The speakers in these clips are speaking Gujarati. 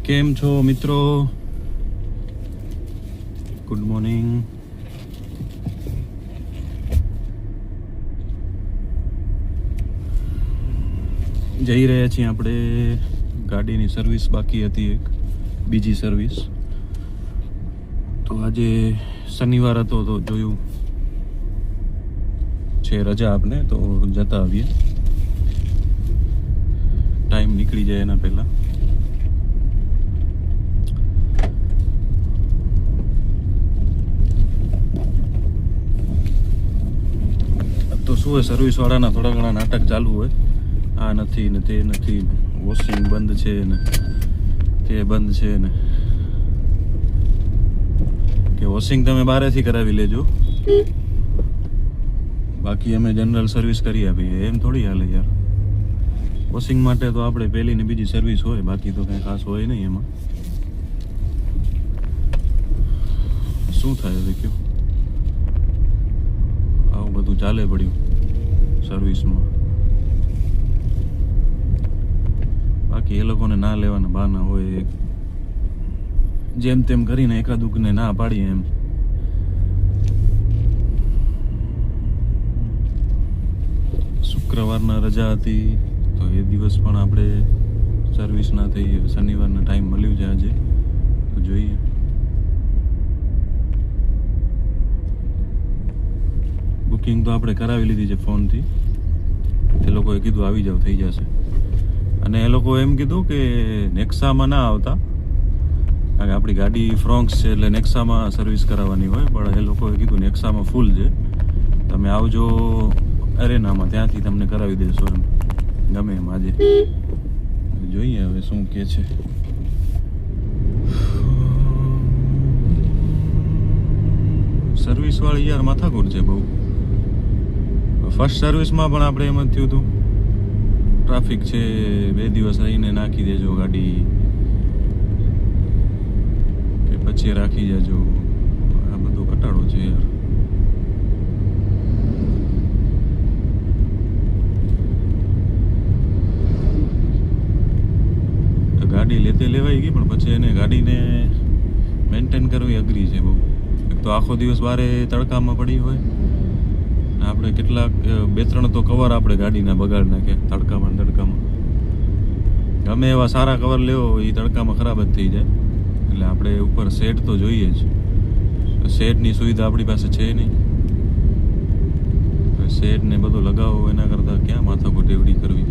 કેમ છો મિત્રો? Good morning. જઈ રહ્યા છીએ આપણે. ગાડીની સર્વિસ બાકી હતી, એક બીજી સર્વિસ. તો આજે શનિવાર હતો તો જોયું છે રજા આપને, તો જતા આવીએ. ટાઈમ નીકળી જાય એના પહેલા. તો શું હોય, સર્વિસ વાળાના થોડા ઘણા નાટક ચાલુ હોય. આ નથી ને તે નથી, વોશિંગ બંધ છે ને તે બંધ છે ને, કે વોશિંગ તમે બારેથી કરાવી લેજો, બાકી અમે જનરલ સર્વિસ કરી આપીએ. એમ થોડી હાલે યાર. વોશિંગ માટે તો આપણે પહેલી ને બીજી સર્વિસ હોય, બાકી તો કંઈ ખાસ હોય નહીં એમાં. શું થાય હવે કયો? આવું બધું ચાલે પડ્યું સર્વિસમાં. બાકી એ લોકોને ના લેવાના બહાના હોય, જેમ તેમ કરીને એકાદુકને ના પાડીએ એમ. શુક્રવારના રજા હતી તો એ દિવસ પણ આપણે સર્વિસ ના થઈ. શનિવારના ટાઈમ મળ્યું છે આજે, તો જોઈએ. બુકિંગ તો આપણે કરાવી લીધી છે ફોનથી. એ લોકોએ કીધું આવી જાવ, થઈ જશે. અને એ લોકો એમ કીધું કે નેક્સામાં ના આવતા, કારણ કે આપણી ગાડી ફ્રોન્ક્સ છે એટલે નેક્સામાં સર્વિસ કરાવવાની હોય. પણ એ લોકોએ કીધું નેક્સામાં ફૂલ છે, તમે આવજો એરેનામાં, ત્યાંથી તમને કરાવી દેશો એમ, ગમે એમ. આજે જોઈએ હવે શું કે છે. સર્વિસ વાળી યાર માથાકૂટ છે બહુ. ફર્સ્ટ સર્વિસમાં પણ આપણે એમ જ થયું હતું, ટ્રાફિક છે, 2 દિવસ રહીને નાખી દેજો ગાડી, કે પછી રાખી જજો. આ બધું કટાડો છે યાર. ગાડી લેતે લેવાઈ ગઈ, પણ પછી એને ગાડીને મેન્ટેન કરવી અઘરી છે બહુ. એક તો આખો દિવસ બારે તડકામાં પડી હોય, આપણે કેટલાક 2-3 તો કવર આપણે ગાડીના બગાડ નાખ્યા તડકામાં તડકામાં. ગમે એવા સારા કવર લેવો, એ તડકામાં ખરાબ જ થઈ જાય. એટલે આપણે ઉપર શેડ તો જોઈએ જ. શેડની સુવિધા આપણી પાસે છે નહીં. શેડ ને બધું લગાવો, એના કરતાં ક્યાં માથાકૂટ એવડી કરવી.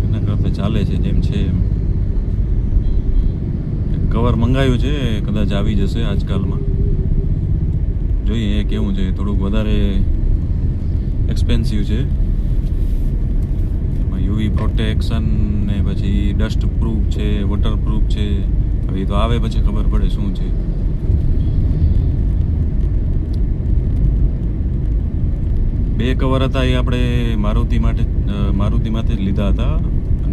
એના કરતાં ચાલે છે જેમ છે એમ. કવર મંગાવ્યું છે, કદાચ આવી જશે આજકાલમાં. જોઈએ એ કેવું છે. થોડુંક વધારે એક્સપેન્સિવ છે. એમાં યુવી પ્રોટેક્શન ને પછી ડસ્ટ પ્રૂફ છે, વોટર પ્રૂફ છે. હવે એ તો આવે પછી ખબર પડે શું છે. બે કવર હતા એ આપણે મારુતિમાંથી જ લીધા હતા,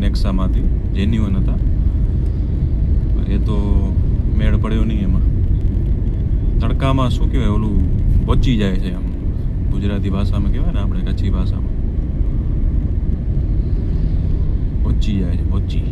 નેક્સામાંથી, જેન્યુઅન હતા. એ તો મેળ પડ્યો નહીં એમાં. તડકામાં શું કહેવાય, ઓલું પચી જાય છે આમ, ગુજરાતી ભાષામાં કહેવાય ને, આપણે કચ્છી ભાષામાં પચી જાય છે, પચી.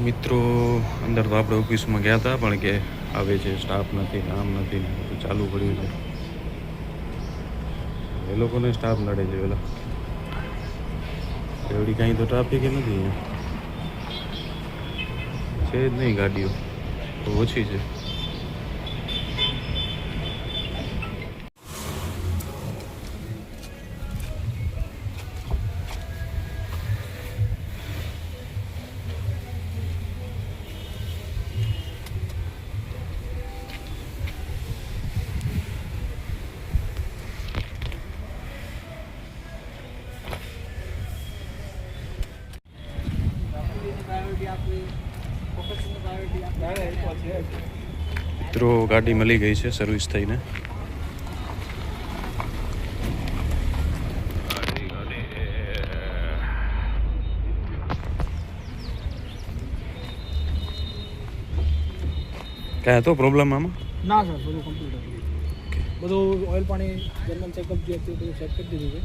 મિત્રો અંદર તો આપણે ઓફિસમાં ગયા હતા, પણ કે આવે છે સ્ટાફ નથી, આમ નથી ને બધું ચાલુ પડ્યું છે. એ લોકોને સ્ટાફ નડે છે પેલા. એવડી કાંઈ તો ટ્રાફિક નથી અહીંયા છે જ નહીં, ગાડીઓ તો ઓછી છે. મિત્રો ગાડી મળી ગઈ છે સર્વિસ થઈને. કાંઈ હતો પ્રોબ્લેમ આમાં? ના સર, બધું કમ્પ્લીટ હતું. બધું ઓઇલ પાણી જનરલ ચેકઅપ જે હતું બધું ચેક કરી દીધું છે.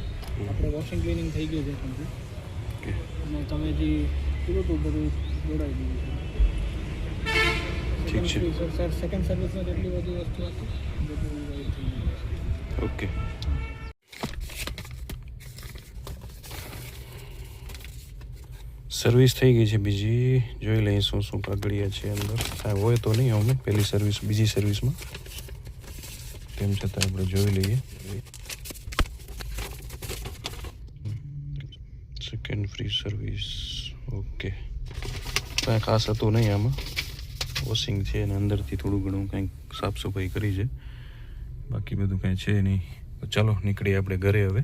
આપણે વોશિંગ ક્લિનિંગ થઈ ગયું છે કમ્પ્લીટ. અને તમે જે કીધું હતું બધું જોડાઈ દીધું છે. ઠીક છે સર, સેકન્ડ સર્વિસમાં જેટલી બધી વસ્તુ હતી બધું થઈ ગયું છે. ઓકે. સર્વિસ થઈ ગઈ છે બીજી. જોઈ લઈએ શું શું કાગળિયા છે અંદર. કાંઈ હોય તો નહીં અમે પહેલી સર્વિસ બીજી સર્વિસમાં, તેમ છતાં આપણે જોઈ લઈએ. Second free service. ઓકે, કાંઈ ખાસ હતું નહીં આમાં. વોશિંગ છે અને અંદરથી થોડું ઘણું કંઈક સાફ સફાઈ કરી છે, બાકી બધું કાંઈ છે નહીં. તો ચાલો નીકળીએ આપણે ઘરે હવે.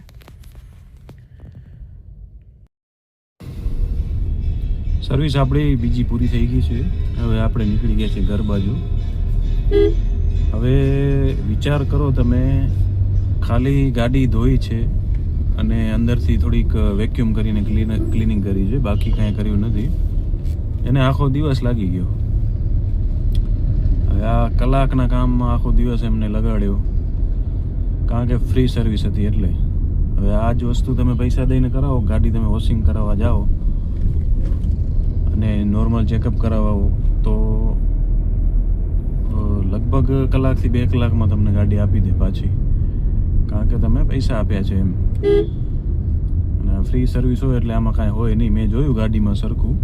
સર્વિસ આપણી બીજી પૂરી થઈ ગઈ છે. હવે આપણે નીકળી ગયા છે ઘર બાજુ. હવે વિચાર કરો તમે, ખાલી ગાડી ધોઈ છે અને અંદરથી થોડીક વેક્યુમ કરીને ક્લિનિંગ કરી છે, બાકી કાંઈ કર્યું નથી. એને આખો દિવસ લાગી ગયો. હવે આ કલાકના કામમાં આખો દિવસ એમને લગાડ્યો, કારણ કે ફ્રી સર્વિસ હતી એટલે. હવે આ જ વસ્તુ તમે પૈસા દઈને કરાવો, ગાડી તમે વોશિંગ કરાવવા જાઓ અને નોર્મલ ચેકઅપ કરાવો તો લગભગ કલાકથી 2 કલાકમાં તમને ગાડી આપી દે પાછી, કારણ કે તમે પૈસા આપ્યા છે એમ. અને ફ્રી સર્વિસ હોય એટલે આમાં કાંઈ હોય નહીં. મેં જોયું ગાડીમાં સરખું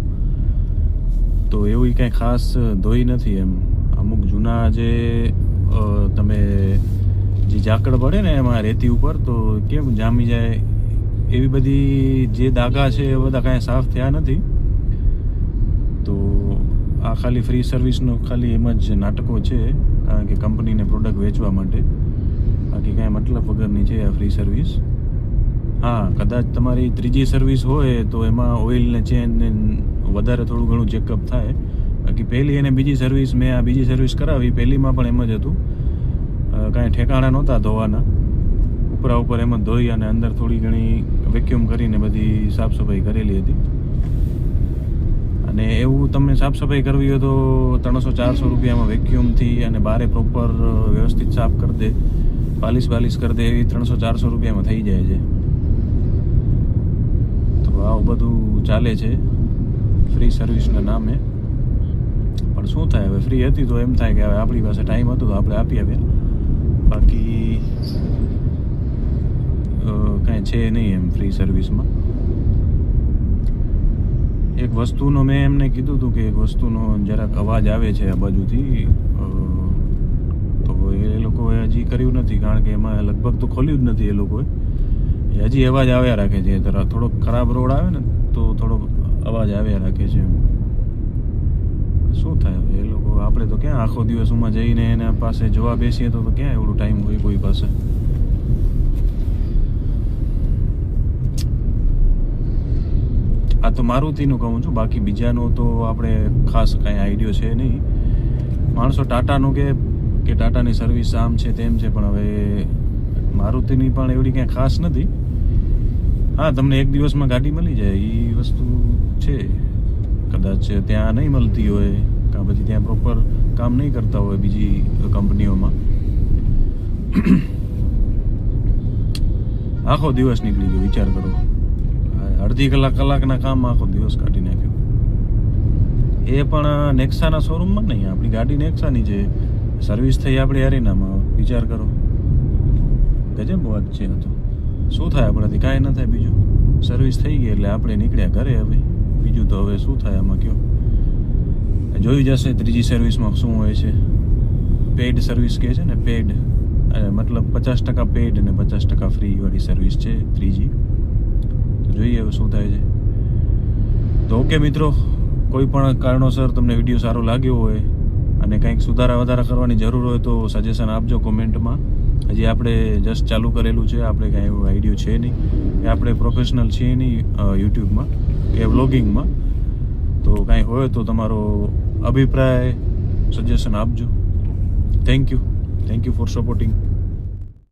તો એવું કાંઈ ખાસ ધોઈ નથી એમ. અમુક જૂના જે તમે જે ઝાકળ પડે ને એમાં રેતી ઉપર, તો કેમ જામી જાય એવી બધી જે દાગા છે એ બધા કાંઈ સાફ થયા નથી. તો આ ખાલી ફ્રી સર્વિસનો ખાલી એમ જ નાટકો છે, કારણ કે કંપનીને પ્રોડક્ટ વેચવા માટે, બાકી કાંઈ મતલબ વગરની છે આ ફ્રી સર્વિસ. હા, કદાચ તમારી ત્રીજી સર્વિસ હોય તો એમાં ઓઇલને ચેનને વધારે થોડું ઘણું ચેકઅપ થાય. બાકી પહેલી અને બીજી સર્વિસ, મેં આ બીજી સર્વિસ કરાવી, પહેલીમાં પણ એમ જ હતું. કાંઈ ઠેકાણા નહોતા ધોવાના, ઉપરા ઉપર એમ જ ધોઈ અને અંદર થોડી ઘણી વેક્યુમ કરીને બધી સાફ સફાઈ કરેલી હતી. અને એવું તમને સાફ સફાઈ કરવી હોય તો 300-400 રૂપિયામાં વેક્યુમથી અને બારે પ્રોપર વ્યવસ્થિત સાફ કરી દે, પાલિશ કરી દે, એવી 300-400 રૂપિયામાં થઈ જાય છે. તો આવું બધું ચાલે છે ફ્રી સર્વિસના નામે. પણ શું થાય, હવે ફ્રી હતી તો એમ થાય કે હવે આપણી પાસે ટાઈમ હતો તો આપણે આપી આવ્યા, બાકી કાંઈ છે નહીં એમ ફ્રી સર્વિસમાં. એક વસ્તુનો મેં એમને કીધું હતું કે એક વસ્તુનો જરાક અવાજ આવે છે આ બાજુથી, તો એ લોકોએ હજી કર્યું નથી, કારણ કે એમાં લગભગ તો ખોલ્યું જ નથી એ લોકોએ. હજી અવાજ આવ્યા રાખે છે. થોડોક ખરાબ રોડ આવે ને તો થોડોક અવાજ આવ્યા રાખે છે. શું થાય હવે, એ લોકો, આપણે તો ક્યાં આખો દિવસમાં જઈને એના પાસે જોવા બેસીએ તો ક્યાં એવડું ટાઈમ હોય કોઈ પાસે. આ તો મારુતિનું કહું છું, બાકી બીજાનું તો આપણે ખાસ કાંઈ આઈડિયો છે નહીં. માણસો ટાટાનું કે ટાટાની સર્વિસ આમ છે તેમ છે, પણ હવે મારુતિની પણ એવડી કાંઈ ખાસ નથી. હા, તમને એક દિવસમાં ગાડી મળી જાય એ વસ્તુ છે. કદાચ ત્યાં નહીં મળતી હોય, કાં પછી ત્યાં પ્રોપર કામ નહીં કરતા હોય બીજી કંપનીઓમાં. આખો દિવસ નીકળી ગયો, વિચાર કરો. અડધી કલાકના કામમાં આખો દિવસ કાઢી નાખ્યો. એ પણ નેક્સાના શોરૂમમાં નહીં, આપણી ગાડી નેક્સાની છે, સર્વિસ થઈ આપણી એરિનામાં. વિચાર કરો, ગજબ વાત છે. તો શું થાય આપણાથી? કાંઈ ન થાય. બીજું સર્વિસ થઈ ગઈ એટલે આપણે નીકળ્યા ઘરે. હવે બીજું તો હવે શું થાય આમાં કયો? જોઈ જશે ત્રીજી સર્વિસમાં શું હોય છે. પેડ સર્વિસ કહે છે ને, પેડ મતલબ 50% પેડ અને 50% ફ્રી વાળી સર્વિસ છે ત્રીજી. તો જોઈએ હવે શું થાય છે. તો ઓકે મિત્રો, કોઈ પણ કારણોસર તમને વિડીયો સારો લાગ્યો હોય અને કંઈક સુધારા વધારા કરવાની જરૂર હોય તો સજેશન આપજો કોમેન્ટમાં. હજી આપણે જસ્ટ ચાલુ કરેલું છે, આપણે કાંઈ એવો આઈડિયો છે નહીં કે આપણે પ્રોફેશનલ છીએ નહીં યુટ્યુબમાં કે વ્લોગિંગમાં. તો કાંઈ હોય તો તમારો અભિપ્રાય સજેશન આપજો. Thank you for supporting.